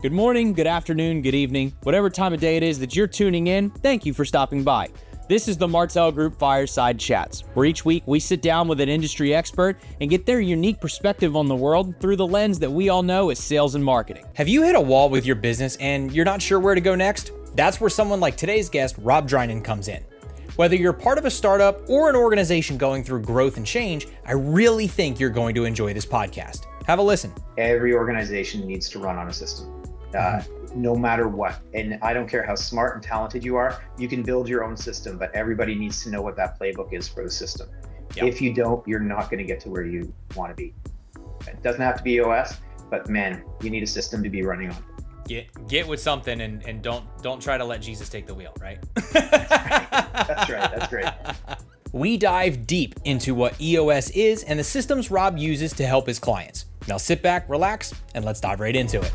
Good morning, good afternoon, good evening, whatever time of day it is that you're tuning in, thank you for stopping by. This is the Martell Group Fireside Chats, where each week we sit down with an industry expert and get their unique perspective on the world through the lens that we all know as sales and marketing. Have you hit a wall with your business and you're not sure where to go next? That's where someone like today's guest, Rob Drynan, comes in. Whether you're part of a startup or an organization going through growth and change, I really think you're going to enjoy this podcast. Have a listen. Every organization needs to run on a system. No matter what. And I don't care how smart and talented you are, you can build your own system, but everybody needs to know what that playbook is for the system. Yep. If you don't, you're not going to get to where you want to be. It doesn't have to be EOS, but man, you need a system to be running on. Get with something and don't try to let Jesus take the wheel, right? That's right. That's great. We dive deep into what EOS is and the systems Rob uses to help his clients. Now sit back, relax, and let's dive right into it.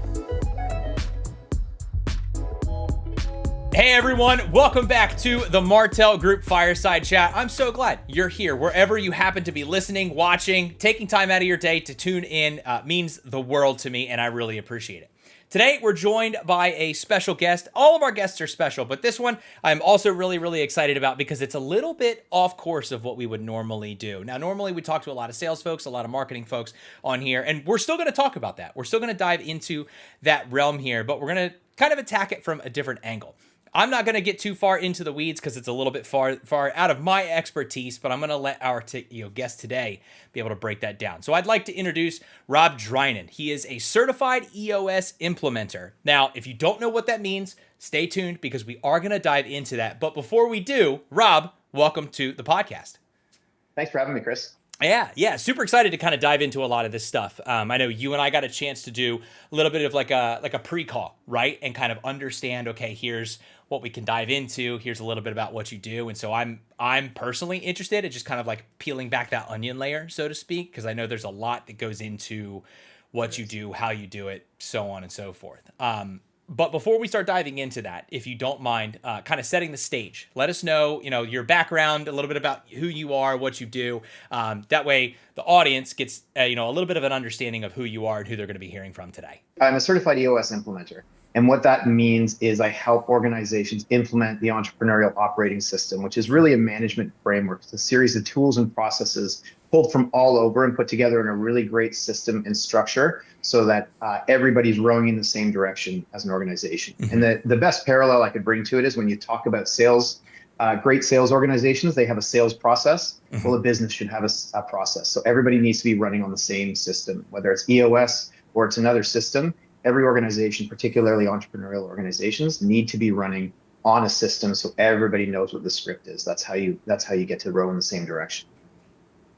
Hey everyone, welcome back to the Martell Group Fireside Chat. I'm so glad you're here. Wherever you happen to be listening, watching, taking time out of your day to tune in means the world to me, and I really appreciate it. Today, we're joined by a special guest. All of our guests are special, but this one I'm also really excited about because it's a little bit off course of what we would normally do. Now, normally we talk to a lot of sales folks, a lot of marketing folks on here, and we're still going to talk about that. We're still going to dive into that realm here, but we're going to kind of attack it from a different angle. I'm not going to get too far into the weeds because it's a little bit far out of my expertise, but I'm going to let our guest today be able to break that down. So I'd like to introduce Rob Drynan. He is a certified EOS implementer. Now, if you don't know what that means, stay tuned because we are going to dive into that. But before we do, Rob, welcome to the podcast. Thanks for having me, Chris. Yeah. Super excited to kind of dive into a lot of this stuff. I know you and I got a chance to do a little bit of like a pre-call, right? And kind of understand, okay, here's what we can dive into. Here's a little bit about what you do. And so I'm personally interested in just kind of like peeling back that onion layer, so to speak, because I know there's a lot that goes into what you do, how you do it, so on and so forth. But before we start diving into that, if you don't mind kind of setting the stage, let us know, your background, a little bit about who you are, what you do. That way the audience gets, a little bit of an understanding of who you are and who they're going to be hearing from today. I'm a certified EOS implementer. And what that means is I help organizations implement the entrepreneurial operating system, which is really a management framework. It's a series of tools and processes pulled from all over and put together in a really great system and structure so that everybody's rowing in the same direction as an organization. Mm-hmm. And the best parallel I could bring to it is when you talk about sales, great sales organizations, they have a sales process. Mm-hmm. Well, a business should have a process. So everybody needs to be running on the same system, whether it's EOS or it's another system. Every organization, particularly entrepreneurial organizations, need to be running on a system so everybody knows what the script is. That's how you get to row in the same direction.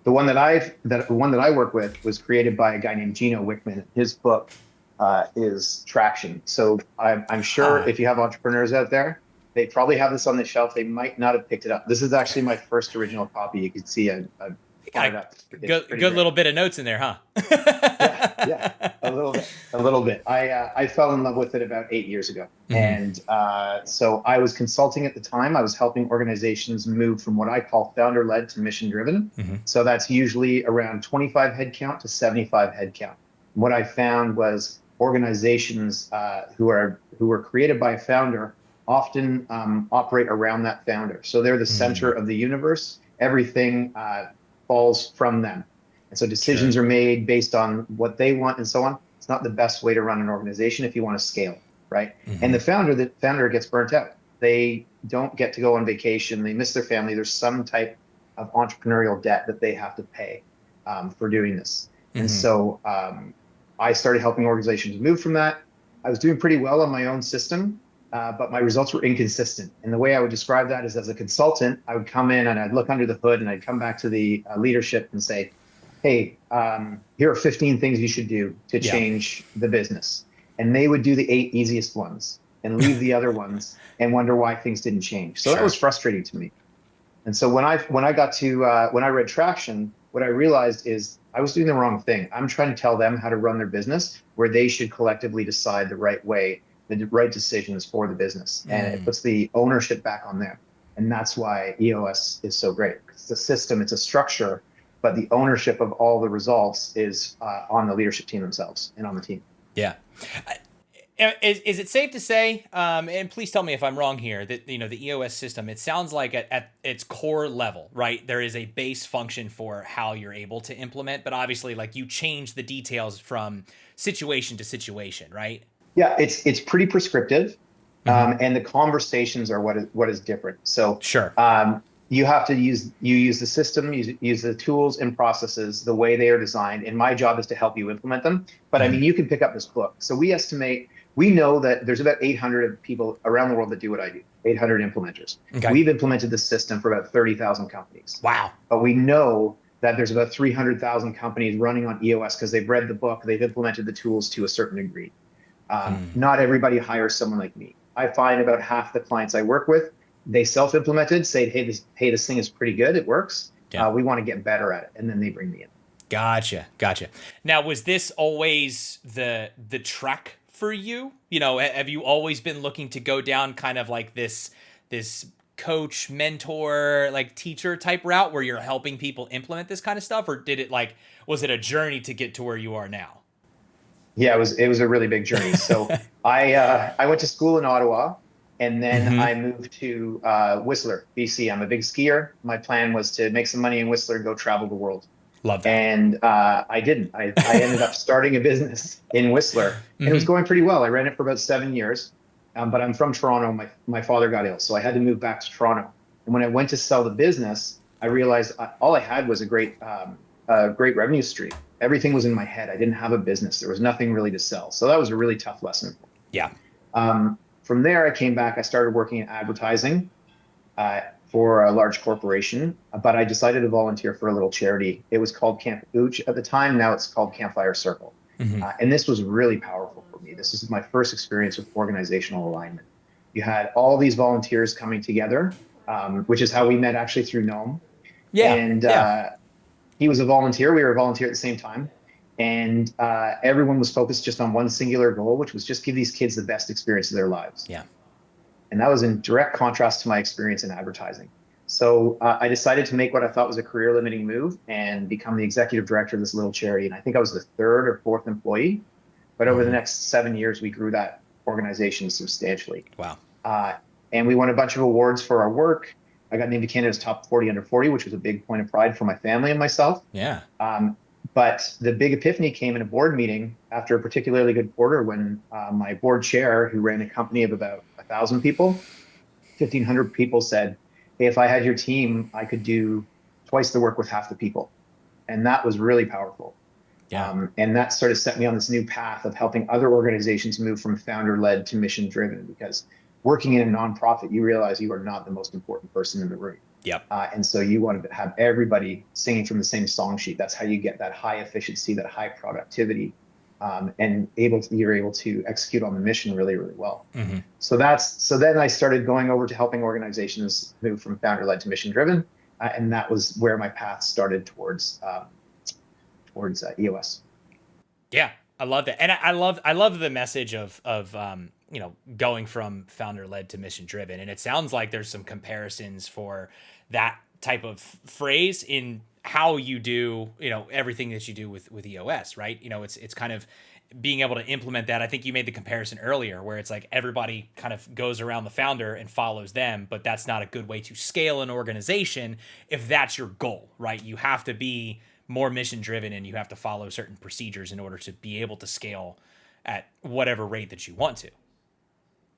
The one that I work with was created by a guy named Gino Wickman. His book is Traction. So I'm sure if you have entrepreneurs out there, they probably have this on the shelf. They might not have picked it up. This is actually my first original copy. You can see I good little bit of notes in there, huh? yeah, a little bit. I fell in love with it about 8 years ago. Mm-hmm. And so I was consulting at the time. I was helping organizations move from what I call founder-led to mission-driven. Mm-hmm. So that's usually around 25 headcount to 75 headcount. What I found was organizations who were created by a founder often operate around that founder. So they're the center of the universe. Everything falls from them. And so decisions are made based on what they want and so on. It's not the best way to run an organization if you want to scale, right? Mm-hmm. And the founder gets burnt out. They don't get to go on vacation. They miss their family. There's some type of entrepreneurial debt that they have to pay for doing this. Mm-hmm. And so I started helping organizations move from that. I was doing pretty well on my own system, but my results were inconsistent. And the way I would describe that is as a consultant, I would come in and I'd look under the hood and I'd come back to the leadership and say, hey, here are 15 things you should do to change the business. And they would do the 8 easiest ones and leave the other ones and wonder why things didn't change. So that was frustrating to me. And so when I read Traction, what I realized is I was doing the wrong thing. I'm trying to tell them how to run their business where they should collectively decide the right way, the right decisions for the business. And it puts the ownership back on them. And that's why EOS is so great. It's a system, it's a structure, but the ownership of all the results is on the leadership team themselves and on the team. Yeah. Is it safe to say, and please tell me if I'm wrong here, that, you know, the EOS system, it sounds like at its core level, right, there is a base function for how you're able to implement, but obviously, like, you change the details from situation to situation, right? Yeah, it's pretty prescriptive, and the conversations are what is different. So Sure. you have to use the system, use the tools and processes the way they are designed, and my job is to help you implement them. But I mean, you can pick up this book. So we know that there's about 800 people around the world that do what I do, 800 implementers. Okay. We've implemented the system for about 30,000 companies. Wow. But we know that there's about 300,000 companies running on EOS because they've read the book, they've implemented the tools to a certain degree. Not everybody hires someone like me. I find about half the clients I work with, they self-implemented, say, hey, this thing is pretty good, it works. Yeah. We want to get better at it, and then they bring me in. Gotcha. Now, was this always the track for you? You know, have you always been looking to go down kind of like this coach, mentor, like teacher type route where you're helping people implement this kind of stuff, or was it a journey to get to where you are now? Yeah, it was a really big journey. So I went to school in Ottawa, and then I moved to Whistler, BC. I'm a big skier. My plan was to make some money in Whistler, go travel the world. Love that. And I didn't. I ended up starting a business in Whistler, and it was going pretty well. I ran it for about 7 years, but I'm from Toronto. My father got ill, so I had to move back to Toronto. And when I went to sell the business, I realized all I had was a great revenue stream. Everything was in my head. I didn't have a business. There was nothing really to sell. So that was a really tough lesson. Yeah. From there, I came back. I started working in advertising for a large corporation, but I decided to volunteer for a little charity. It was called Camp 𝙬𝙬 at the time. Now it's called Campfire Circle. And this was really powerful for me. This is my first experience with organizational alignment. You had all these volunteers coming together, which is how we met actually through 𝙬𝙬. Yeah. And he was a volunteer. We were a volunteer at the same time. And everyone was focused just on one singular goal, which was just give these kids the best experience of their lives. Yeah. And that was in direct contrast to my experience in advertising. So I decided to make what I thought was a career limiting move and become the executive director of this little charity. And I think I was the third or fourth employee. But over the next 7 years, we grew that organization substantially. Wow. And we won a bunch of awards for our work. I got named to Canada's top 40 under 40, which was a big point of pride for my family and myself. Yeah. But the big epiphany came in a board meeting after a particularly good quarter when my board chair, who ran a company of about 1,000 people, 1,500 people, said, hey, if I had your team, I could do twice the work with half the people. And that was really powerful. Yeah. And that sort of set me on this new path of helping other organizations move from founder-led to mission-driven, because working in a nonprofit, you realize you are not the most important person in the room. Yep. And so you want to have everybody singing from the same song sheet. That's how you get that high efficiency, that high productivity, and you're able to execute on the mission really, really well. So then I started going over to helping organizations move from founder-led to mission-driven, and that was where my path started towards EOS. Yeah, I love that, and I love the message of you know, going from founder-led to mission-driven, and it sounds like there's some comparisons for that type of phrase in how you do, you know, everything that you do with EOS, right? You know, it's kind of being able to implement that. I think you made the comparison earlier where it's like everybody kind of goes around the founder and follows them, but that's not a good way to scale an organization if that's your goal, right? You have to be more mission-driven and you have to follow certain procedures in order to be able to scale at whatever rate that you want to.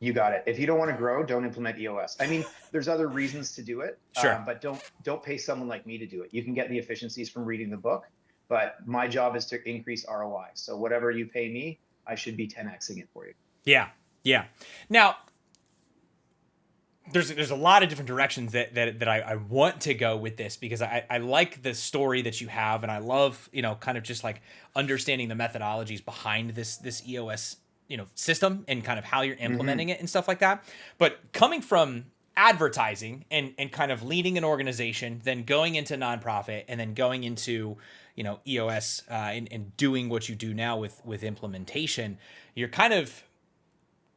You got it. If you don't want to grow, don't implement EOS. I mean, there's other reasons to do it, sure. But don't pay someone like me to do it. You can get the efficiencies from reading the book, but my job is to increase ROI. So whatever you pay me, I should be 10xing it for you. Yeah, yeah. Now, there's a lot of different directions that I want to go with this, because I like the story that you have, and I love, you know, kind of just like understanding the methodologies behind this EOS, you know, system and kind of how you're implementing it and stuff like that. But coming from advertising and kind of leading an organization, then going into nonprofit, and then going into, you know, EOS and doing what you do now with implementation, you're kind of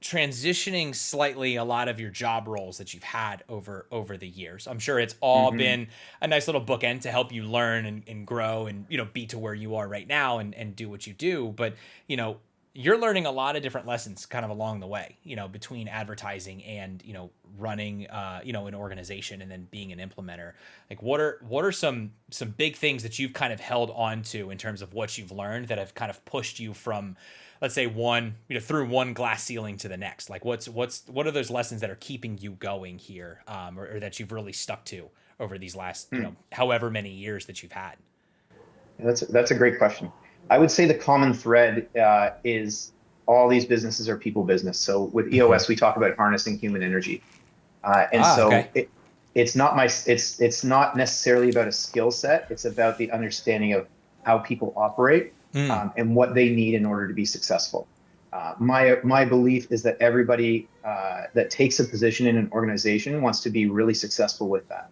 transitioning slightly a lot of your job roles that you've had over the years. I'm sure it's all been a nice little bookend to help you learn and grow and, you know, be to where you are right now and do what you do. But, you know, you're learning a lot of different lessons kind of along the way, between advertising and, running, an organization and then being an implementer. Like what are some big things that you've kind of held on to in terms of what you've learned that have kind of pushed you from, let's say through one glass ceiling to the next? Like what are those lessons that are keeping you going here, or that you've really stuck to over these last, however many years that you've had? That's a great question. I would say the common thread is all these businesses are people business. So with EOS, we talk about harnessing human energy, it's not necessarily about a skill set. It's about the understanding of how people operate and what they need in order to be successful. My belief is that everybody that takes a position in an organization wants to be really successful with that.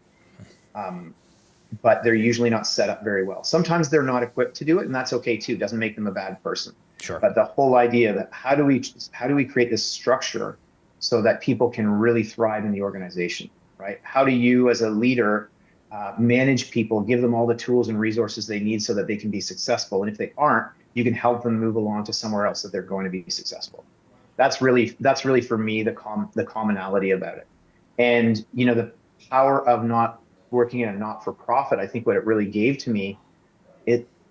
But they're usually not set up very well. Sometimes they're not equipped to do it, and that's okay too. Doesn't make them a bad person. Sure. But the whole idea that how do we create this structure so that people can really thrive in the organization, right? How do you, as a leader, manage people, give them all the tools and resources they need so that they can be successful? And if they aren't, you can help them move along to somewhere else that they're going to be successful. That's really for me the commonality about it. And the power of not working in a not-for-profit, I think what it really gave to me,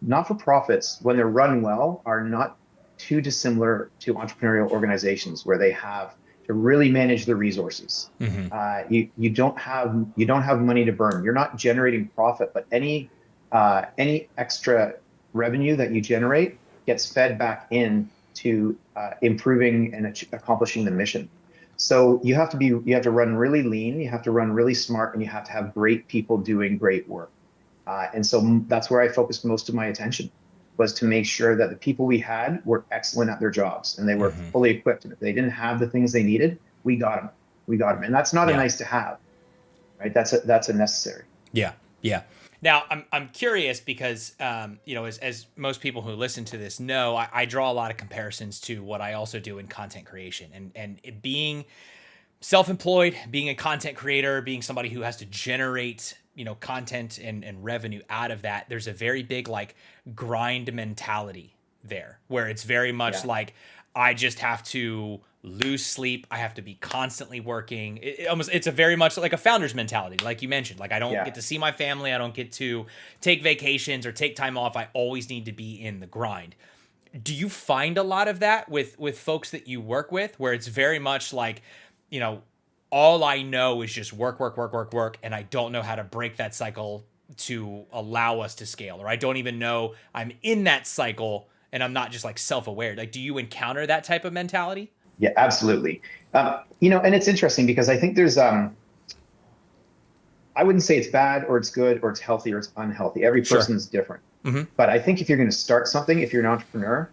not-for-profits, when they're run well, are not too dissimilar to entrepreneurial organizations where they have to really manage the resources. You don't have money to burn. You're not generating profit, but any extra revenue that you generate gets fed back in to improving and accomplishing the mission. So you have to run really lean, you have to run really smart, and you have to have great people doing great work. And so that's where I focused most of my attention, was to make sure that the people we had were excellent at their jobs and they were fully equipped. And if they didn't have the things they needed, we got them. And that's not a nice to have, right? That's a necessary. Yeah. Yeah. Now, I'm curious because, as most people who listen to this know, I draw a lot of comparisons to what I also do in content creation, and it being self-employed, being a content creator, being somebody who has to generate, content and revenue out of that. There's a very big grind mentality there, where it's very much like I just have to lose sleep. I have to be constantly working. It's a very much like a founder's mentality. Like you mentioned, I don't get to see my family. I don't get to take vacations or take time off. I always need to be in the grind. Do you find a lot of that with folks that you work with, where it's very much like, all I know is just work, and I don't know how to break that cycle to allow us to scale, or I don't even know I'm in that cycle and I'm not just self-aware. Do you encounter that type of mentality? Yeah, absolutely. And it's interesting because I think there's, I wouldn't say it's bad or it's good or it's healthy or it's unhealthy. Every person is different. But I think if you're going to start something, if you're an entrepreneur,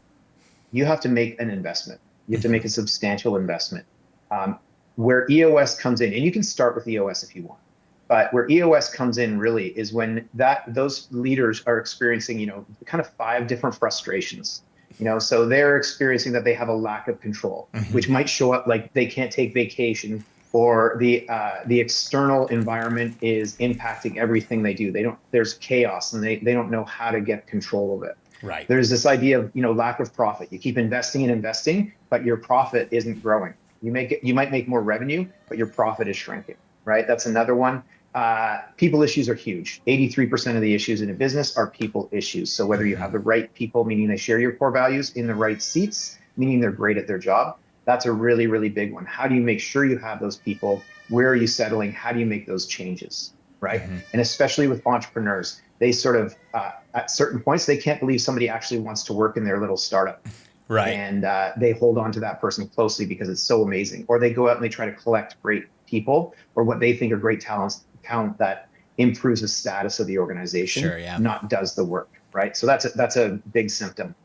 you have to make an investment. You have to make a substantial investment. Where EOS comes in, and you can start with EOS if you want, but where EOS comes in really is when those leaders are experiencing, kind of 5 different frustrations. So they're experiencing that they have a lack of control, which might show up like they can't take vacation, or the external environment is impacting everything they do. There's chaos and they don't know how to get control of it. Right. There's this idea of, lack of profit. You keep investing and investing, but your profit isn't growing. You might make more revenue, but your profit is shrinking, right? That's another one. People issues are huge. 83% of the issues in a business are people issues. So whether you have the right people, meaning they share your core values, in the right seats, meaning they're great at their job, that's a really, really big one. How do you make sure you have those people? Where are you settling? How do you make those changes, right? And especially with entrepreneurs, they sort of, at certain points, they can't believe somebody actually wants to work in their little startup. Right. And they hold on to that person closely because it's so amazing. Or they go out and they try to collect great people or what they think are great talent that improves the status of the organization, not does the work, right? So that's a big symptom.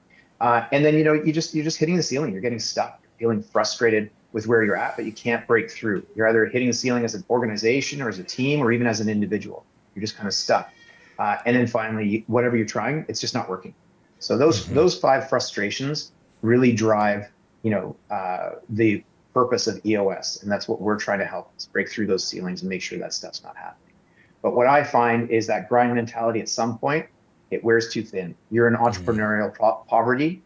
And then, you're just hitting the ceiling. You're getting stuck, feeling frustrated with where you're at, but you can't break through. You're either hitting the ceiling as an organization or as a team or even as an individual. You're just kind of stuck. And then finally, whatever you're trying, it's just not working. So those 5 frustrations really drive, the purpose of EOS. And that's what we're trying to help is break through those ceilings and make sure that stuff's not happening. But what I find is that grind mentality at some point, it wears too thin. You're in entrepreneurial poverty.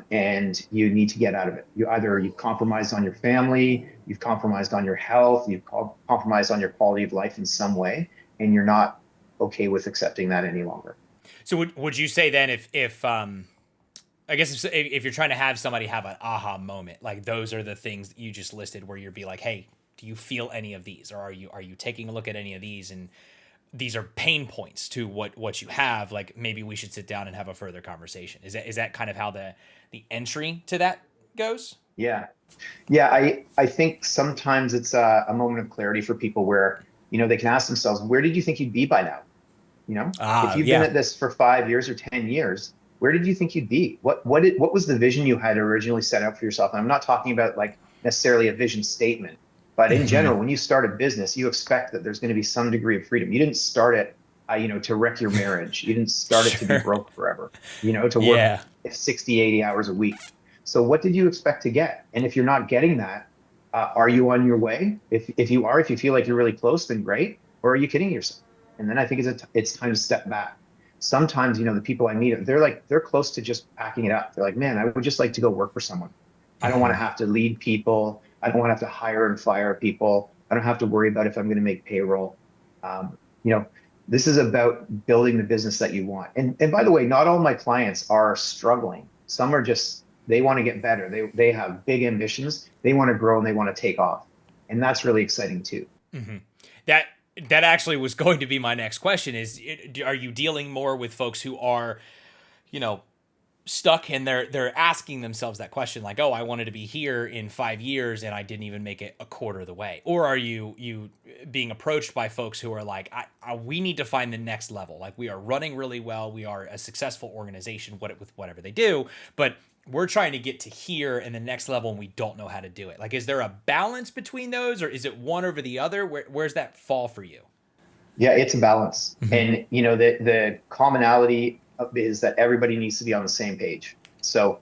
and you need to get out of it. You've compromised on your family, you've compromised on your health, you've compromised on your quality of life in some way, and you're not okay with accepting that any longer. So would you say then if I guess if you're trying to have somebody have an aha moment, like those are the things that you just listed where you'd be like, hey, do you feel any of these? Or are you taking a look at any of these, and these are pain points to what you have, like maybe we should sit down and have a further conversation? Is that kind of how the entry to that goes? Yeah. I think sometimes it's a moment of clarity for people where, they can ask themselves, where did you think you'd be by now? If you've been at this for 5 years or 10 years, where did you think you'd be? What was the vision you had originally set out for yourself? And I'm not talking about like necessarily a vision statement, but in general, when you start a business, you expect that there's going to be some degree of freedom. You didn't start it, to wreck your marriage. You didn't start it to be broke forever, to work 60, 80 hours a week. So what did you expect to get? And if you're not getting that, are you on your way? If you are, if you feel like you're really close, then great. Or are you kidding yourself? And then I think it's time to step back. Sometimes, the people I meet, they're close to just packing it up. They're like, man, I would just like to go work for someone. I don't want to have to lead people. I don't want to have to hire and fire people. I don't have to worry about if I'm going to make payroll. This is about building the business that you want. And by the way, not all my clients are struggling. Some are just, they want to get better. They have big ambitions. They want to grow and they want to take off. And that's really exciting too. Mm-hmm. That actually was going to be my next question are you dealing more with folks who are, stuck and they're asking themselves that question, like, oh, I wanted to be here in 5 years and I didn't even make it a quarter of the way? Or are you being approached by folks who are like, we need to find the next level. Like, we are running really well. We are a successful organization with whatever they do, but we're trying to get to here and the next level and we don't know how to do it. Like, is there a balance between those, or is it one over the other? Where's that fall for you? Yeah, it's a balance. Mm-hmm. And, the commonality is that everybody needs to be on the same page. So,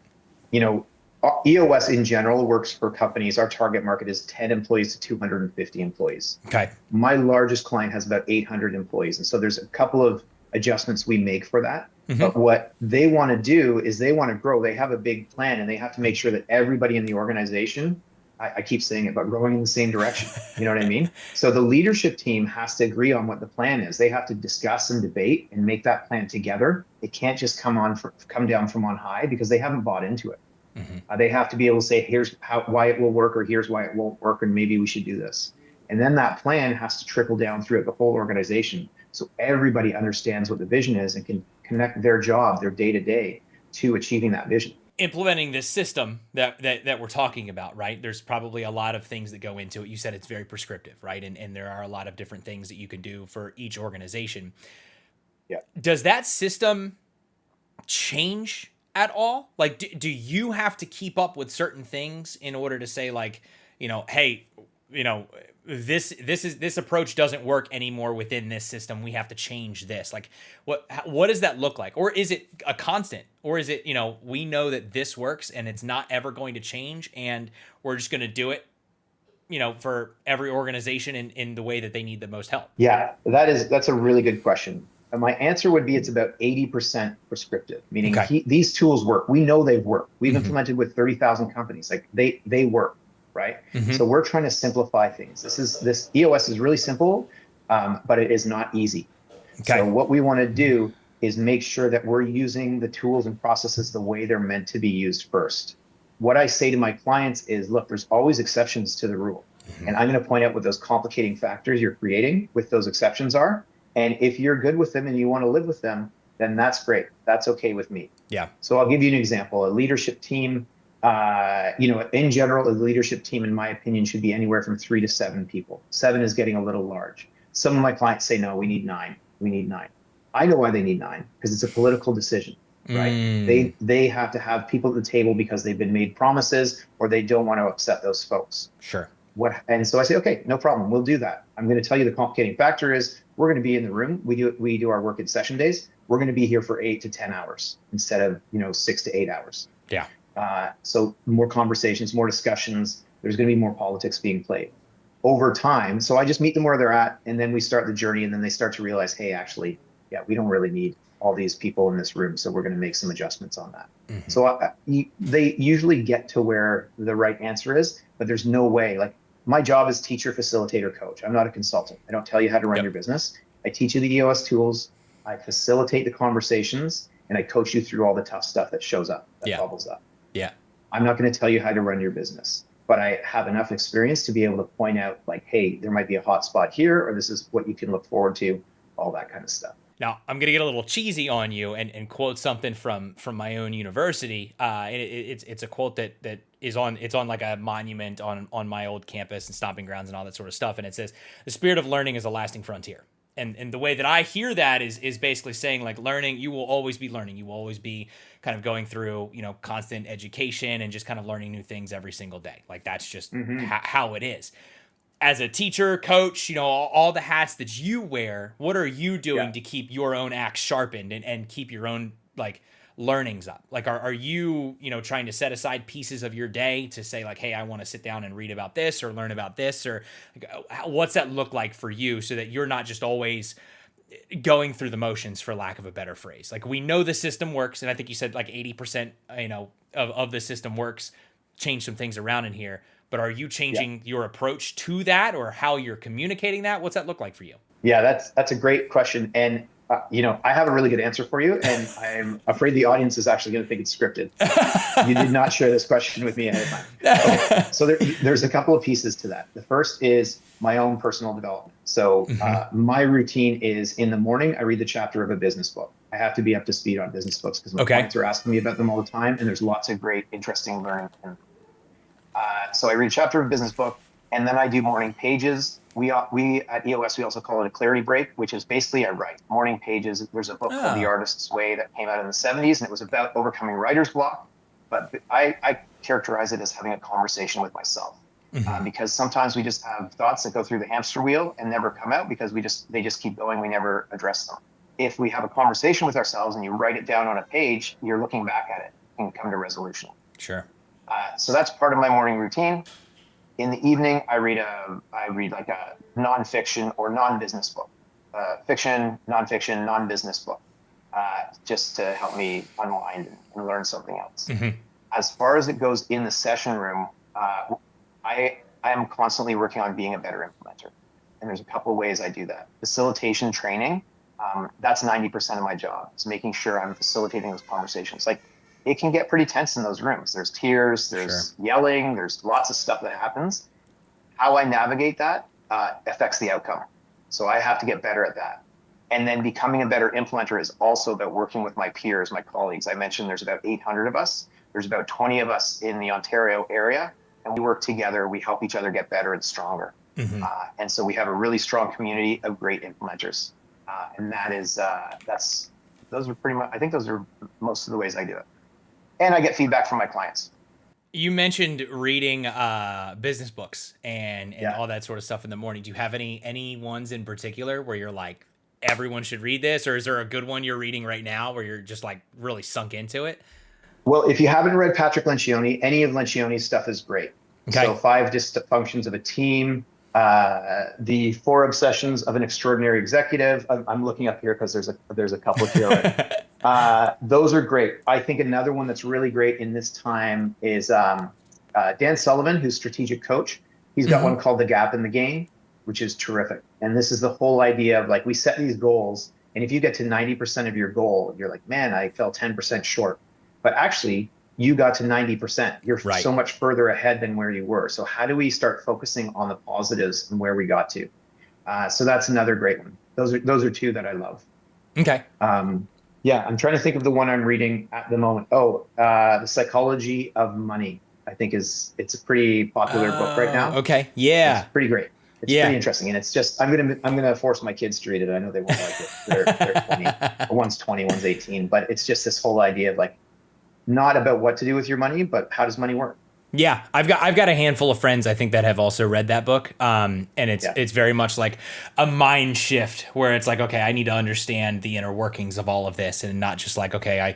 EOS in general works for companies. Our target market is 10 employees to 250 employees. Okay. My largest client has about 800 employees. And so there's a couple of adjustments we make for that. Mm-hmm. But what they want to do is they want to grow. They have a big plan and they have to make sure that everybody in the organization, I keep saying it, but growing in the same direction. You know what I mean? So the leadership team has to agree on what the plan is. They have to discuss and debate and make that plan together. It can't just come down from on high because they haven't bought into it. Mm-hmm. They have to be able to say, here's why it will work, or here's why it won't work, and maybe we should do this. And then that plan has to trickle down throughout the whole organization, so everybody understands what the vision is and can connect their job, their day-to-day, to achieving that vision. Implementing this system that we're talking about, right? There's probably a lot of things that go into it. You said it's very prescriptive, right? And there are a lot of different things that you can do for each organization. Yeah. Does that system change at all? Like, do you have to keep up with certain things in order to say, like, hey, this approach doesn't work anymore within this system. We have to change this. Like, what does that look like? Or is it a constant? Or is it, we know that this works and it's not ever going to change, and we're just going to do it, for every organization in the way that they need the most help? Yeah, that's a really good question. And my answer would be it's about 80% prescriptive, meaning these tools work. We know they've worked. We've implemented with 30,000 companies. Like, they work. Right. Mm-hmm. So we're trying to simplify things. This EOS is really simple, but it is not easy. Okay. So what we want to do is make sure that we're using the tools and processes the way they're meant to be used first. What I say to my clients is, look, there's always exceptions to the rule. Mm-hmm. And I'm going to point out what those complicating factors you're creating with those exceptions are. And if you're good with them and you want to live with them, then that's great. That's okay with me. Yeah. So I'll give you an example. A leadership team, in general, a leadership team, in my opinion, should be anywhere from 3 to 7 people. 7 is getting a little large. Some of my clients say, no, we need 9. We need 9. I know why they need 9, because it's a political decision, right? They have to have people at the table because they've been made promises, or they don't want to upset those folks. Sure. And so I say, okay, no problem. We'll do that. I'm going to tell you the complicating factor is we're going to be in the room. We do our work in session days. We're going to be here for 8 to 10 hours instead of 6 to 8 hours. Yeah. So more conversations, more discussions. There's going to be more politics being played over time. So I just meet them where they're at, and then we start the journey, and then they start to realize, hey, actually, yeah, we don't really need all these people in this room, so we're going to make some adjustments on that. So they usually get to where the right answer is, but there's no way. Like, my job is teacher, facilitator, coach. I'm not a consultant. I don't tell you how to run your business. I teach you the EOS tools. I facilitate the conversations, and I coach you through all the tough stuff that shows up, that bubbles up. Yeah. I'm not going to tell you how to run your business, but I have enough experience to be able to point out, like, hey, there might be a hot spot here, or this is what you can look forward to, all that kind of stuff. Now, I'm going to get a little cheesy on you and quote something from my own university. It's a quote that is on like a monument on my old campus and stomping grounds and all that sort of stuff. And it says, "The spirit of learning is a lasting frontier." And the way that I hear that is basically saying, like, learning, you will always be learning. You will always be kind of going through, constant education and just kind of learning new things every single day. Like, that's just how it is. As a teacher, coach, all the hats that you wear, what are you doing to keep your own axe sharpened and keep your own, like, learnings up? Like, are you, trying to set aside pieces of your day to say, like, hey, I want to sit down and read about this or learn about this, or like, what's that look like for you so that you're not just always going through the motions, for lack of a better phrase? Like, we know the system works, and I think you said like 80%, of the system works. Change some things around in here. But are you changing your approach to that, or how you're communicating that? What's that look like for you? Yeah, that's a great question. And, I have a really good answer for you, and I'm afraid the audience is actually going to think it's scripted. You did not share this question with me ahead of time. Okay. So there's a couple of pieces to that. The first is my own personal development. So my routine is, in the morning, I read the chapter of a business book. I have to be up to speed on business books because my clients are asking me about them all the time, and there's lots of great, interesting learning. So I read a chapter of a business book, and then I do morning pages. We at EOS, we also call it a clarity break, which is basically I write morning pages. There's a book called The Artist's Way that came out in the 70s, and it was about overcoming writer's block. But I characterize it as having a conversation with myself, because sometimes we just have thoughts that go through the hamster wheel and never come out because they just keep going. We never address them. If we have a conversation with ourselves and you write it down on a page, you're looking back at it and come to resolution. Sure. So that's part of my morning routine. In the evening, I read like a nonfiction or non-business book, fiction, nonfiction, non-business book, just to help me unwind and learn something else. As far as it goes in the session room, I am constantly working on being a better implementer. And there's a couple of ways I do that. Facilitation training, that's 90% of my job. It's making sure I'm facilitating those conversations. Like, it can get pretty tense in those rooms. There's tears, there's yelling, there's lots of stuff that happens. How I navigate that affects the outcome. So I have to get better at that. And then becoming a better implementer is also about working with my peers, my colleagues. I mentioned there's about 800 of us. There's about 20 of us in the Ontario area, and we work together. We help each other get better and stronger. And so we have a really strong community of great implementers. And that is, those are pretty much, I think those are most of the ways I do it. And I get feedback from my clients. You mentioned reading business books and all that sort of stuff in the morning. Do you have any ones in particular where you're like, everyone should read this? Or is there a good one you're reading right now where you're just like really sunk into it? Well, if you haven't read Patrick Lencioni, any of Lencioni's stuff is great. Okay. So 5 Dysfunctions of a Team, the 4 Obsessions of an Extraordinary Executive. I'm looking up here because there's a couple here. Those are great. I think another one that's really great in this time is Dan Sullivan, who's strategic coach. He's got one called The Gap in the Game, which is terrific. And this is the whole idea of, like, we set these goals, and if you get to 90% of your goal, you're like, man, I fell 10% short. But actually, you got to 90%. You're so much further ahead than where you were. So how do we start focusing on the positives and where we got to? So that's another great one. Those are 2 that I love. Okay. Yeah, I'm trying to think of the one I'm reading at the moment. The Psychology of Money, I think it's a pretty popular book right now. Okay. Yeah. It's pretty great. It's pretty interesting. And it's just, I'm gonna force my kids to read it. I know they won't like it. They're 20. One's 20, one's 18. But it's just this whole idea of, like, not about what to do with your money, but how does money work? Yeah, I've got a handful of friends, I think, that have also read that book. And it's very much like a mind shift where it's like, okay, I need to understand the inner workings of all of this, and not just like, okay, I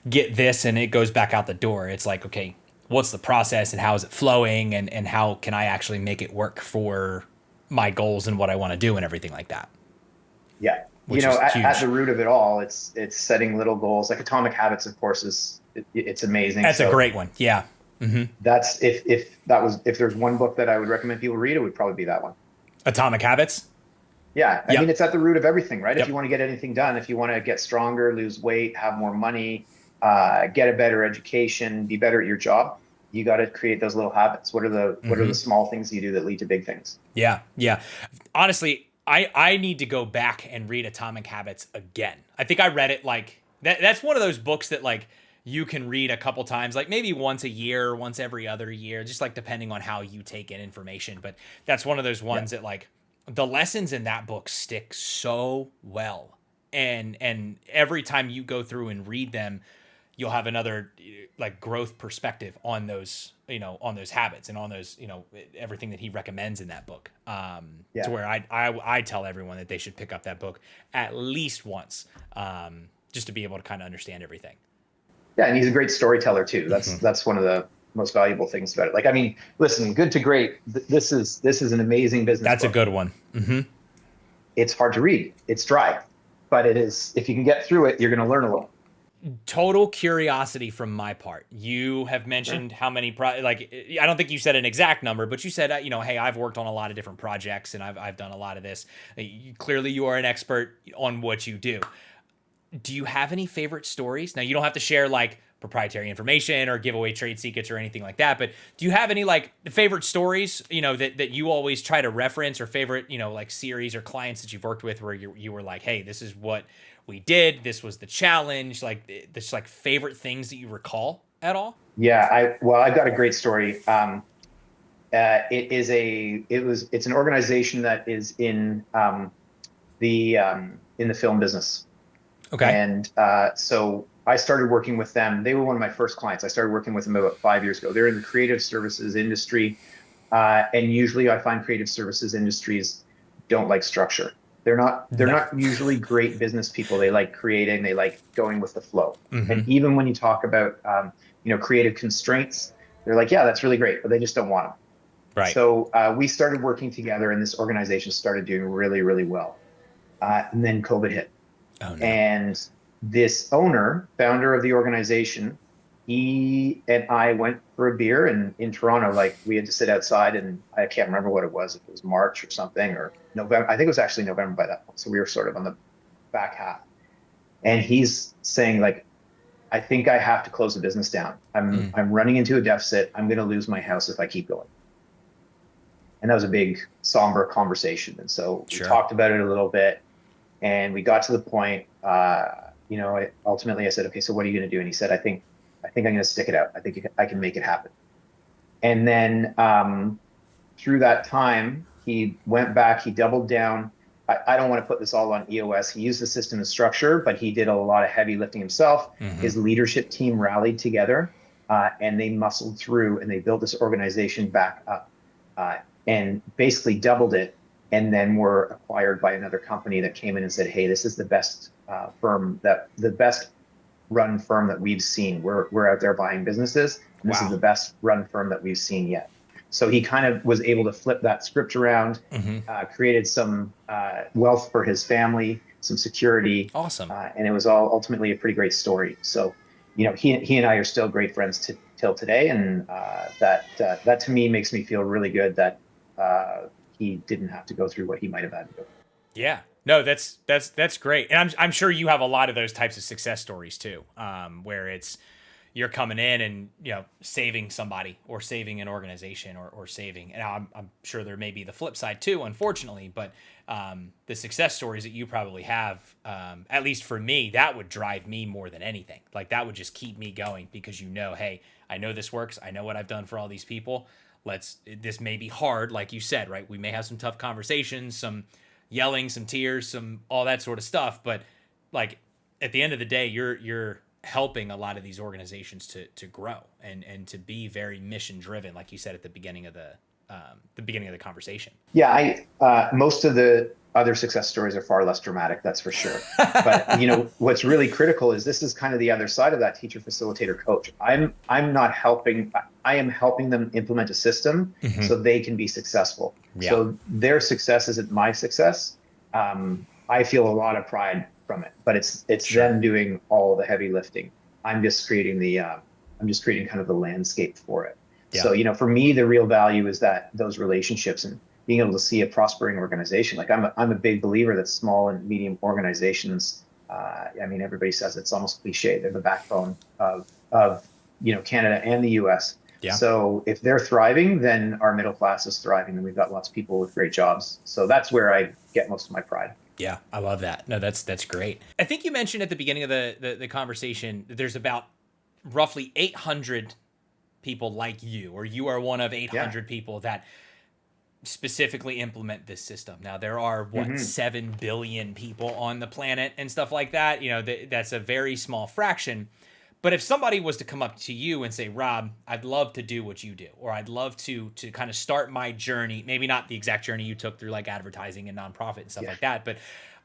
get this and it goes back out the door. It's like, okay, what's the process and how is it flowing, and how can I actually make it work for my goals and what I want to do and everything like that. Yeah. which you know, is huge. at the root of it all, it's setting little goals. Like Atomic Habits, of course, it's amazing. That's a great one. Yeah. That's if there's one book that I would recommend people read, it would probably be that one. Atomic Habits. Yeah, I mean, it's at the root of everything, right? Yep. If you want to get anything done, if you want to get stronger, lose weight, have more money, get a better education, be better at your job, you got to create those little habits. What are the small things you do that lead to big things? Yeah, yeah. Honestly, I need to go back and read Atomic Habits again. I think I read it like that's one of those books that like you can read a couple times, like maybe once a year, once every other year, just like depending on how you take in information. But that's one of those ones that like the lessons in that book stick so well. And every time you go through and read them, you'll have another like growth perspective on those, you know, on those habits and on those, you know, everything that he recommends in that book. To where I tell everyone that they should pick up that book at least once, just to be able to kind of understand everything. Yeah, and he's a great storyteller too. That's one of the most valuable things about it. Like, I mean, listen, Good to Great. This is an amazing business. That's book. a good one. It's hard to read. It's dry, but it is. If you can get through it, you're going to learn a lot. Total curiosity from my part. You have mentioned how many like I don't think you said an exact number, but you said you know, hey, I've worked on a lot of different projects and I've done a lot of this. Clearly, you are an expert on what you do. Do you have any favorite stories? Now, you don't have to share like proprietary information or give away trade secrets or anything like that, but do you have any like favorite stories, you know, that you always try to reference, or favorite, you know, like series or clients that you've worked with where you were like, hey, this is what we did, this was the challenge, like this, like favorite things that you recall at all? Yeah, I've got a great story. It's an organization that is in the film business. Okay. And so I started working with them. They were one of my first clients. I started working with them about 5 years ago. They're in the creative services industry. And usually I find creative services industries don't like structure. They're not usually great business people. They like creating, they like going with the flow. And even when you talk about, you know, creative constraints, they're like, yeah, that's really great, but they just don't want them. Right. So we started working together and this organization started doing really, really well. And then COVID hit. Oh, no. And this founder of the organization, he and I went for a beer in Toronto. Like, we had to sit outside, and I can't remember what it was. If it was March or something, or November. I think it was actually November by that point. So we were sort of on the back half. And he's saying, like, I think I have to close the business down. I'm running into a deficit. I'm going to lose my house if I keep going. And that was a big, somber conversation. And so we talked about it a little bit. And we got to the point, you know, ultimately I said, okay, so what are you going to do? And he said, I think I'm going to stick it out. I think I can make it happen. And then through that time, he went back, he doubled down. I don't want to put this all on EOS. He used the system and structure, but he did a lot of heavy lifting himself. His leadership team rallied together and they muscled through and they built this organization back up and basically doubled it. And then were acquired by another company that came in and said, hey, this is the best the best run firm that we've seen. We're out there buying businesses. And this is the best run firm that we've seen yet. So he kind of was able to flip that script around, created some wealth for his family, some security. Awesome. And it was all ultimately a pretty great story. So, you know, he and I are still great friends till today. And that to me makes me feel really good that he didn't have to go through what he might have had to go through. Yeah, no, that's great. And I'm sure you have a lot of those types of success stories too, where it's, you're coming in and, you know, saving somebody or saving an organization or saving, and I'm sure there may be the flip side too, unfortunately, but the success stories that you probably have, at least for me, that would drive me more than anything. Like, that would just keep me going because, you know, hey, I know this works. I know what I've done for all these people. This may be hard, like you said, right? We may have some tough conversations, some yelling, some tears, some all that sort of stuff. But like, at the end of the day, you're helping a lot of these organizations to grow and to be very mission driven, like you said at the beginning of the conversation. Yeah, most of the other success stories are far less dramatic, that's for sure. But you know, what's really critical is this is kind of the other side of that teacher, facilitator, coach. I am helping them implement a system so they can be successful. Yeah. So their success isn't my success. I feel a lot of pride from it, but it's Sure. them doing all the heavy lifting. I'm just creating kind of the landscape for it. Yeah. So, for me, the real value is that those relationships and being able to see a prospering organization. Like I'm a big believer that small and medium organizations, I mean, everybody says it's almost cliche. They're the backbone of Canada and the US. Yeah. So if they're thriving, then our middle class is thriving, and we've got lots of people with great jobs. So that's where I get most of my pride. Yeah, I love that. No, that's great. I think you mentioned at the beginning of the conversation that there's about roughly 800 people like you, or you are one of 800 people that specifically implement this system. Now there are 7 billion people on the planet and stuff like that. That's a very small fraction. But if somebody was to come up to you and say, Rob, I'd love to do what you do, or I'd love to kind of start my journey, maybe not the exact journey you took through like advertising and nonprofit and stuff like that, but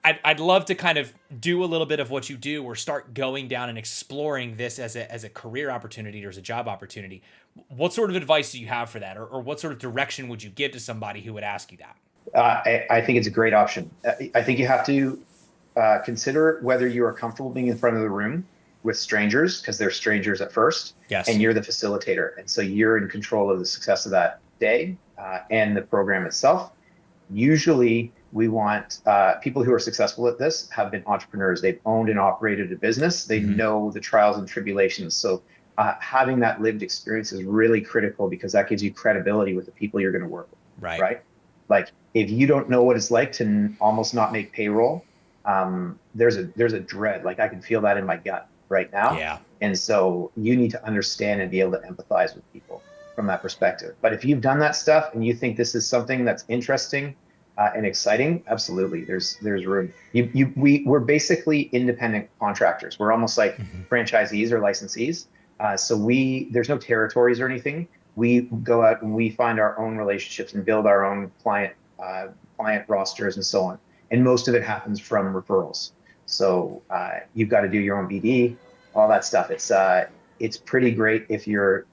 I'd love to kind of do a little bit of what you do, or start going down and exploring this as a career opportunity or as a job opportunity. What sort of advice do you have for that? Or what sort of direction would you give to somebody who would ask you that? I think it's a great option. I think you have to consider whether you are comfortable being in front of the room with strangers, because they're strangers at first, Yes. and you're the facilitator. And so you're in control of the success of that day and the program itself. Usually we want people who are successful at this have been entrepreneurs. They've owned and operated a business. They know the trials and tribulations. So having that lived experience is really critical, because that gives you credibility with the people you're going to work with. Right. Like if you don't know what it's like to almost not make payroll, there's a dread. Like I can feel that in my gut right now. Yeah. And so you need to understand and be able to empathize with people from that perspective. But if you've done that stuff and you think this is something that's interesting and exciting, absolutely, there's room. We're basically independent contractors. We're almost like franchisees or licensees. So there's no territories or anything. We go out and we find our own relationships and build our own client rosters and so on. And most of it happens from referrals. So you've got to do your own BD, all that stuff. It's pretty great if you're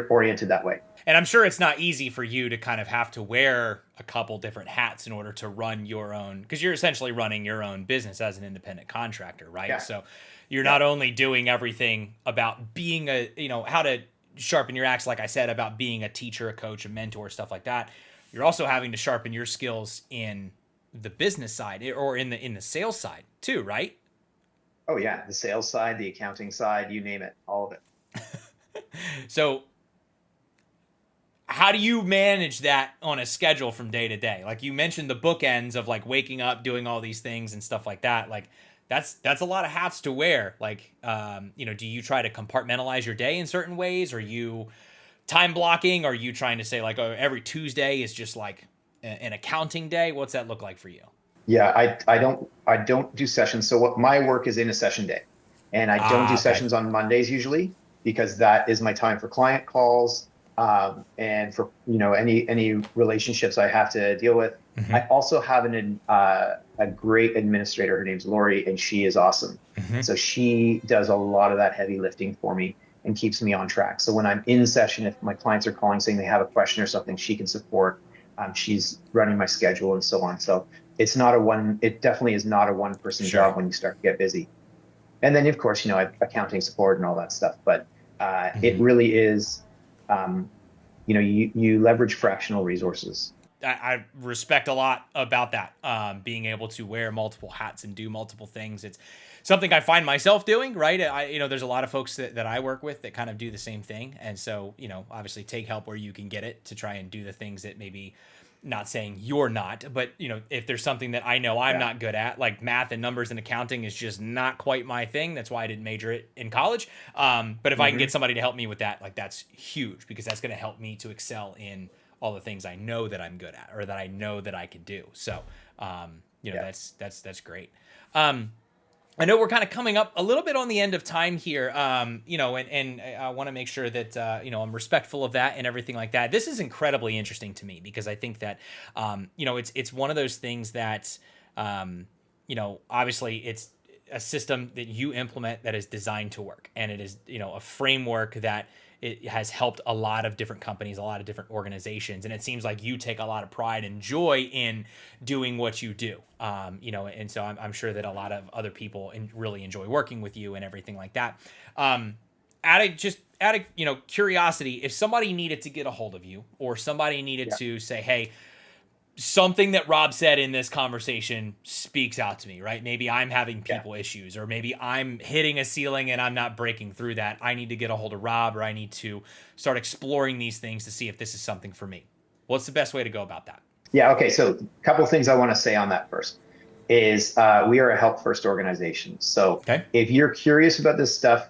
oriented that way. And I'm sure it's not easy for you to kind of have to wear a couple different hats in order to run your own, because you're essentially running your own business as an independent contractor, right? Yeah. So you're not only doing everything about being how to sharpen your axe, like I said, about being a teacher, a coach, a mentor, stuff like that. You're also having to sharpen your skills in the business side, or in the sales side too, right? Oh yeah, the sales side, the accounting side, you name it, all of it. So how do you manage that on a schedule from day to day? Like you mentioned the bookends of like waking up, doing all these things and stuff like that. Like that's a lot of hats to wear. Like, do you try to compartmentalize your day in certain ways? Are you time blocking? Are you trying to say like, oh, every Tuesday is just like an accounting day? What's that look like for you? Yeah, I don't do sessions. So what my work is in a session day, and I don't do sessions on Mondays usually, because that is my time for client calls and for any relationships I have to deal with. I also have a great administrator. Her name's Lori, and she is awesome. So she does a lot of that heavy lifting for me and keeps me on track. So when I'm in session, if my clients are calling saying they have a question or something, she can support. She's running my schedule and so on. So it definitely is not a one-person job when you start to get busy. And then of course, I have accounting support and all that stuff, but it really is, you leverage fractional resources. I respect a lot about that. Being able to wear multiple hats and do multiple things. It's something I find myself doing, right? There's a lot of folks that I work with that kind of do the same thing. And so, obviously take help where you can get it to try and do the things that maybe, not saying you're not, but if there's something that I know I'm not good at, like math and numbers and accounting is just not quite my thing. That's why I didn't major it in college. But if I can get somebody to help me with that, like that's huge, because that's going to help me to excel in all the things I know that I'm good at, or that I know that I can do. So, that's great. I know we're kind of coming up a little bit on the end of time here, and I want to make sure that, I'm respectful of that and everything like that. This is incredibly interesting to me, because I think that, it's one of those things that, obviously it's a system that you implement that is designed to work. And it is, a framework that it has helped a lot of different companies, a lot of different organizations. And it seems like you take a lot of pride and joy in doing what you do. You know, and so I'm sure that a lot of other people really enjoy working with you and everything like that. Out of you know, curiosity, if somebody needed to get a hold of you, or somebody needed to say, hey, something that Rob said in this conversation speaks out to me, right? Maybe I'm having people issues, or maybe I'm hitting a ceiling and I'm not breaking through that. I need to get a hold of Rob, or I need to start exploring these things to see if this is something for me. What's the best way to go about that? Yeah. Okay. So a couple of things I want to say on that first is we are a help first organization. So if you're curious about this stuff,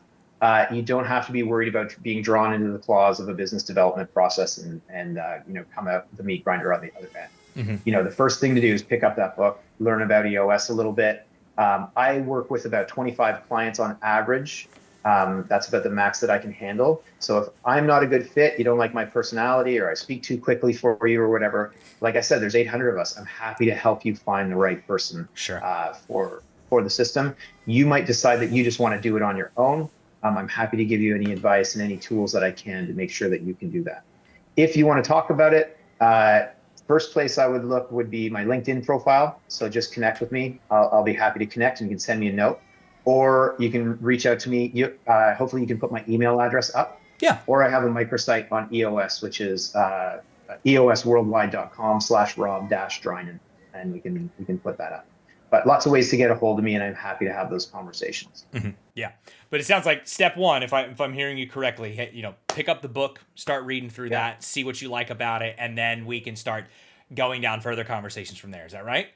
you don't have to be worried about being drawn into the claws of a business development process and you know, come out the meat grinder on the other end. You know, the first thing to do is pick up that book, learn about EOS a little bit. I work with about 25 clients on average. That's about the max that I can handle. So if I'm not a good fit, you don't like my personality, or I speak too quickly for you or whatever, like I said, there's 800 of us. I'm happy to help you find the right person for the system. You might decide that you just want to do it on your own. I'm happy to give you any advice and any tools that I can to make sure that you can do that. If you want to talk about it, first place I would look would be my LinkedIn profile. So just connect with me. I'll be happy to connect, and you can send me a note, or you can reach out to me. Hopefully you can put my email address up. Yeah. Or I have a microsite on EOS, which is eosworldwide.com/Rob-Drynan, and we can put that up. But lots of ways to get a hold of me, and I'm happy to have those conversations. Yeah. But it sounds like step one, if I'm hearing you correctly, you know, pick up the book, start reading through that, see what you like about it, and then we can start going down further conversations from there. Is that right?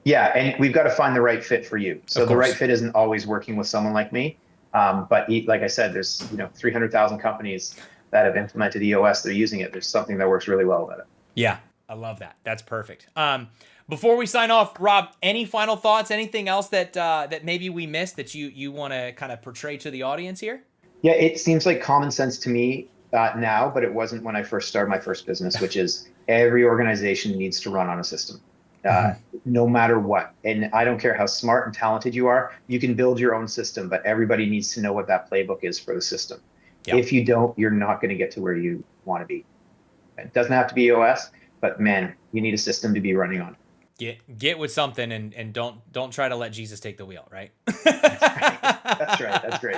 Yeah, and we've got to find the right fit for you. So the right fit isn't always working with someone like me. But like I said, there's 300,000 companies that have implemented EOS. They're using it. There's something that works really well about it. Yeah, I love that. That's perfect. Before we sign off, Rob, any final thoughts? Anything else that maybe we missed that you want to kind of portray to the audience here? Yeah, it seems like common sense to me now, but it wasn't when I first started my first business, which is every organization needs to run on a system, no matter what. And I don't care how smart and talented you are, you can build your own system, but everybody needs to know what that playbook is for the system. Yep. If you don't, you're not going to get to where you want to be. It doesn't have to be EOS, but man, you need a system to be running on. Get with something and don't try to let Jesus take the wheel, right? That's right. That's great.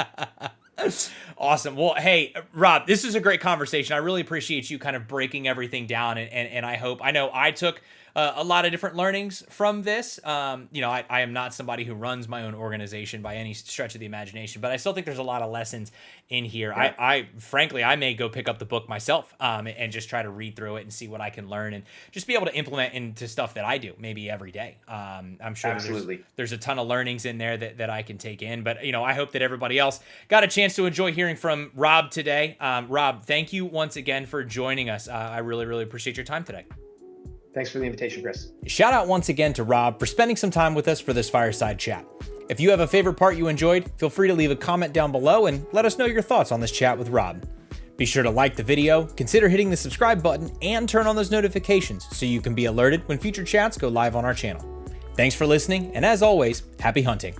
Awesome. Well, hey, Rob, this is a great conversation. I really appreciate you kind of breaking everything down, and I know I took a lot of different learnings from this. You know, I am not somebody who runs my own organization by any stretch of the imagination, but I still think there's a lot of lessons in here. Yeah. Frankly, I may go pick up the book myself and just try to read through it and see what I can learn and just be able to implement into stuff that I do maybe every day. I'm sure there's a ton of learnings in there that I can take in, but you know, I hope that everybody else got a chance to enjoy hearing from Rob today. Rob, thank you once again for joining us. I really, really appreciate your time today. Thanks for the invitation, Chris. Shout out once again to Rob for spending some time with us for this fireside chat. If you have a favorite part you enjoyed, feel free to leave a comment down below and let us know your thoughts on this chat with Rob. Be sure to like the video, consider hitting the subscribe button, and turn on those notifications so you can be alerted when future chats go live on our channel. Thanks for listening, and as always, happy hunting.